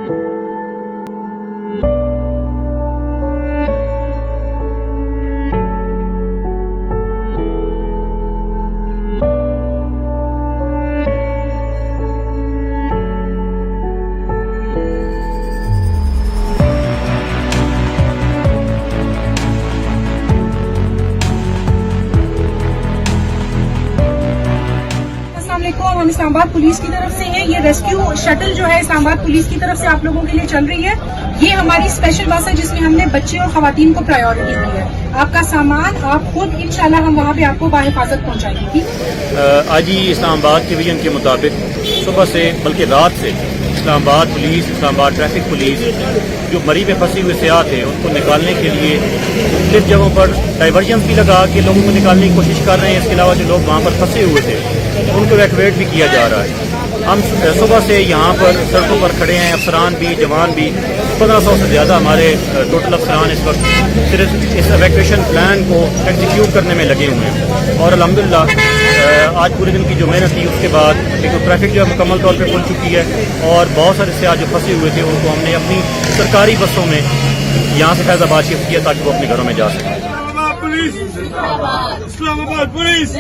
ہم اسلام آباد پولیس کی طرف سے ہیں. یہ ریسکیو شٹل جو ہے اسلام آباد پولیس کی طرف سے آپ لوگوں کے لیے چل رہی ہے. یہ ہماری اسپیشل بس ہے جس میں ہم نے بچے اور خواتین کو پرائیورٹی دی ہے. آپ کا سامان آپ خود انشاءاللہ ہم وہاں پہ آپ کو بحفاظت پہنچائیں گے. آج ہی اسلام آباد کے ویژن کے مطابق صبح سے بلکہ رات سے اسلام آباد پولیس، اسلام آباد ٹریفک پولیس جو مری میں پھنسے ہوئے سیاح تھے ان کو نکالنے کے لیے مختلف جگہوں پر ڈائیورژنس بھی لگا کے لوگوں کو نکالنے کی کوشش کر رہے ہیں. اس کے علاوہ جو لوگ وہاں پر پھنسے ہوئے تھے ان کو ایویکویٹ بھی کیا جا رہا ہے. ہم صبح سے یہاں پر سڑکوں پر کھڑے ہیں، افسران بھی، جوان بھی، 1500 سے زیادہ ہمارے ٹوٹل افسران اس وقت صرف اس ایویکویشن پلان کو ایگزیکیوٹ کرنے میں لگے ہوئے ہیں. اور الحمدللہ آج پورے دن کی جو محنت تھی اس کے بعد ایک ٹریفک جو ہے مکمل طور پہ کھل چکی ہے اور بہت سارے سیاح جو پھنسے ہوئے تھے ان کو ہم نے اپنی سرکاری بسوں میں یہاں سے فیض آباد شفٹ کیا تاکہ وہ اپنے گھروں میں جا سکیں. اسلام آباد پولیس